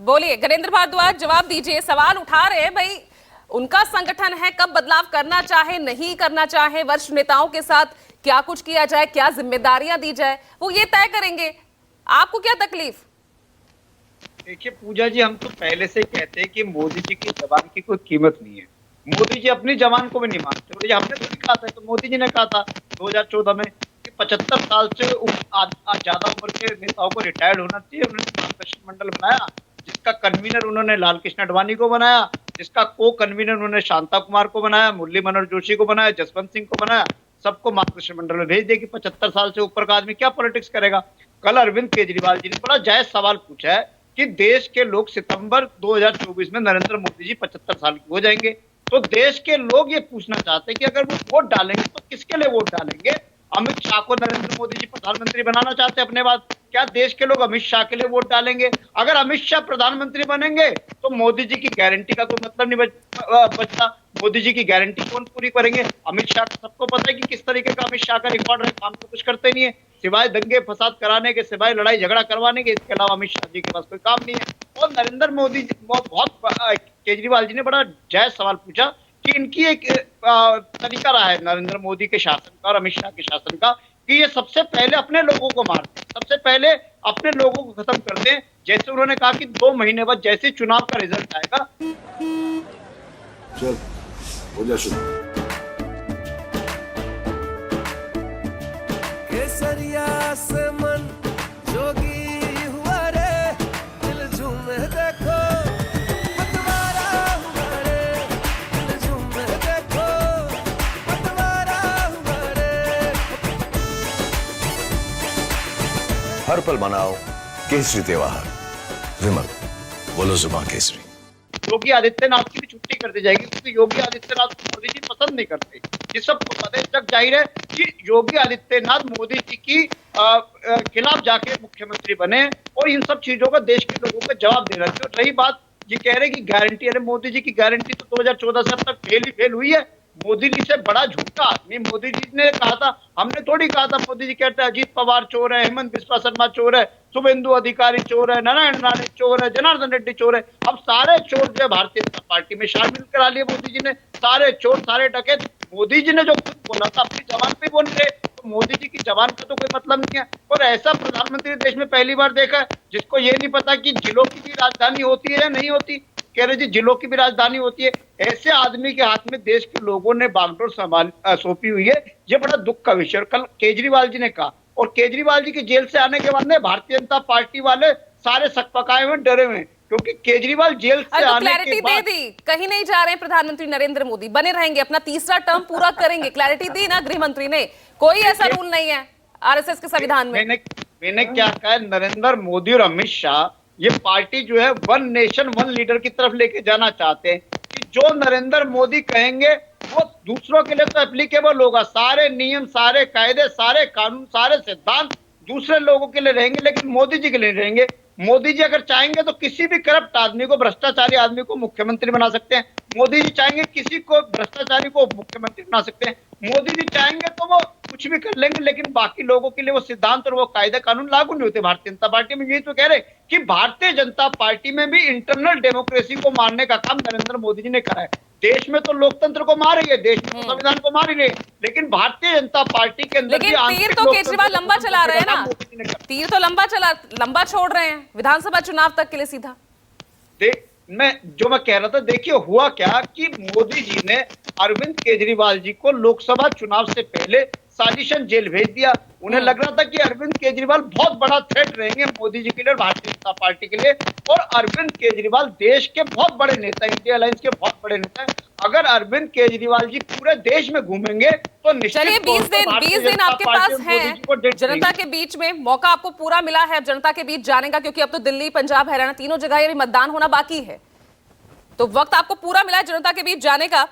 बोलिए गजेंद्र भारद्वाज, जवाब दीजिए। सवाल उठा रहे हैं भाई, उनका संगठन है, कब बदलाव करना चाहे नहीं करना चाहे, वरिष्ठ नेताओं के साथ क्या कुछ किया जाए, क्या जिम्मेदारियां दी जाए, वो ये तय करेंगे। आपको क्या तकलीफ? देखिए पूजा जी, हम तो पहले से कहते हैं कि मोदी जी की जबान की कोई कीमत नहीं है। मोदी जी अपनी जबान को भी नहीं मानते। मोदी जी हमने तो नहीं कहा था, तो मोदी जी ने कहा था 2014 में कि 75 साल से ज्यादा उम्र के नेताओं को रिटायर्ड होना चाहिए। उन्होंने मार्गदर्शन मंडल बनाया, जिसका कन्वीनर उन्होंने लाल कृष्ण आडवाणी को बनाया, जिसका को कन्वीनर उन्होंने शांता कुमार को बनाया, मुरली मनोहर जोशी को बनाया, जसवंत सिंह को बनाया। सबको मार्गदर्शन मंडल में भेज दिया कि 75 साल से ऊपर का आदमी क्या पॉलिटिक्स करेगा। कल अरविंद केजरीवाल जी ने बड़ा जायज सवाल पूछा है कि देश के लोग सितंबर 2024 में नरेंद्र मोदी जी 75 साल के हो जाएंगे, तो देश के लोग ये पूछना चाहते हैं कि अगर वो वोट डालेंगे तो किसके लिए वोट डालेंगे। अमित शाह को नरेंद्र मोदी जी प्रधानमंत्री बनाना चाहते हैं अपने बाद, क्या देश के लोग अमित शाह के लिए वोट डालेंगे? अगर अमित शाह प्रधानमंत्री बनेंगे तो मोदी जी की गारंटी का कोई मतलब नहीं बचता। मोदी जी की गारंटी कौन पूरी करेंगे? अमित शाह, सबको पता है कि किस तरीके का अमित शाह का रिकॉर्ड है, काम तो कुछ करते नहीं है सिवाय दंगे फसाद कराने के, सिवाय लड़ाई झगड़ा करवाने के, इसके अलावा अमित शाह जी के पास कोई काम नहीं है। और नरेंद्र मोदी जी बहुत केजरीवाल जी ने बड़ा जायज सवाल पूछा कि इनकी एक तरीका रहा है नरेंद्र मोदी के शासन का और अमित शाह के शासन का कि ये सबसे पहले अपने लोगों को मारते हैं, सबसे पहले अपने लोगों को खत्म करते हैं। जैसे उन्होंने कहा कि 2 महीने बाद जैसे चुनाव का रिजल्ट आएगा, चल हो जा शुरू। केसरिया से मन जोगी हुआ रे, दिल झूमे देखो पतवारा हुआ रे, दिल झूमे देखो पतवारा हुआ रे। हर पल मनाओ केसरी त्योहार। विमल बोलो जुबान केसरी। योगी आदित्यनाथ की भी छुट्टी कर दी जाएगी क्योंकि योगी आदित्यनाथ को मोदी जी पसंद नहीं करते। ये सबको पता है, जग जाहिर है कि योगी आदित्यनाथ मोदी जी की खिलाफ जाके मुख्यमंत्री बने और इन सब चीजों का देश के लोगों को जवाब देना चाहिए। रही बात ये कह रहे कि गारंटी, अरे मोदी जी की गारंटी तो 2014 से अब तक फेल ही फेल हुई है। मोदी जी से बड़ा झूठा आदमी मोदी जी ने कहा था, हमने थोड़ी कहा था। मोदी जी कहते हैं अजीत पवार चोर है, हेमंत बिस्वा शर्मा चोर है, शुभेंदु अधिकारी चोर है, नारायण राणे चोर है, जनार्दन रेड्डी चोर है। अब सारे चोर जो है भारतीय जनता पार्टी में शामिल करा लिए मोदी जी ने। सारे चोर, सारे डकैत मोदी जी ने जो खुद बोला था अपनी जबान पे बोल रहे, तो मोदी जी की जबान का तो कोई मतलब नहीं है। और ऐसा प्रधानमंत्री देश में पहली बार देखा है जिसको ये नहीं पता कि जिलों की भी राजधानी होती है या नहीं होती। कह रहे जी जिलों की भी राजधानी होती है। ऐसे आदमी के हाथ में देश के लोगों ने बागडोर सौंपी हुई है। ये बड़ा दुख का विषय। कल केजरीवाल जी ने कहा, और केजरीवाल जी के जेल से आने के बाद में भारतीय जनता पार्टी वाले सारे सकपकाए हुए, डरे हुए, क्योंकि केजरीवाल जेल से आने क्लैरिटी दे दी, कहीं नहीं जा रहे हैं प्रधानमंत्री नरेंद्र मोदी, बने रहेंगे, अपना तीसरा टर्म पूरा करेंगे। क्लैरिटी दी ना गृह मंत्री ने, कोई ऐसा रूल नहीं है आरएसएस के संविधान में। मैंने क्या कहा, नरेंद्र मोदी और अमित शाह ये पार्टी जो है वन नेशन वन लीडर की तरफ लेके जाना चाहते हैं कि जो नरेंद्र मोदी कहेंगे वो दूसरों के लिए तो एप्लीकेबल होगा। सारे नियम, सारे कायदे, सारे कानून, सारे सिद्धांत दूसरे लोगों के लिए रहेंगे, लेकिन मोदी जी के लिए रहेंगे। मोदी जी अगर चाहेंगे तो किसी भी करप्ट आदमी को, भ्रष्टाचारी आदमी को मुख्यमंत्री बना सकते हैं। मोदी जी चाहेंगे किसी को, भ्रष्टाचारी को मुख्यमंत्री बना सकते हैं। मोदी जी चाहेंगे तो वो कुछ भी कर लेंगे, लेकिन बाकी लोगों के लिए वो सिद्धांत और वो कायदे कानून लागू नहीं होते भारतीय जनता पार्टी में। यही तो कह रहे कि भारतीय जनता पार्टी में भी इंटरनल डेमोक्रेसी को मारने का काम नरेंद्र मोदी जी ने करा है। देश में तो लोकतंत्र को मार रही है, देश में तो संविधान को मार रही है, लेकिन भारतीय जनता पार्टी के अंदर लेकिन तीर तो केजरीवाल लंबा चला रहे हैं ना, तीर तो लंबा छोड़ रहे हैं विधानसभा चुनाव तक के लिए सीधा। मैं कह रहा था, देखिए हुआ क्या कि मोदी जी ने अरविंद केजरीवाल जी को लोकसभा चुनाव से पहले साजिशन जेल भेज दिया। उन्हें लग रहा था कि अरविंद केजरीवाल बहुत बड़ा थ्रेट रहेंगे मोदी जी के लिए, भारतीय जनता पार्टी के लिए। और अरविंद केजरीवाल देश के बहुत बड़े नेता, इंडिया अलायंस के बहुत बड़े नेता हैं। अगर अरविंद केजरीवाल जी पूरे देश में घूमेंगे तो निश्चित, चलिए 20 दिन आपके पास है जनता के बीच में, मौका आपको पूरा मिला है अब जनता के बीच जाने का, क्योंकि अब तो दिल्ली, पंजाब, हरियाणा तीनों जगह ये मतदान होना बाकी है, तो वक्त आपको पूरा मिला है जनता के बीच जाने का।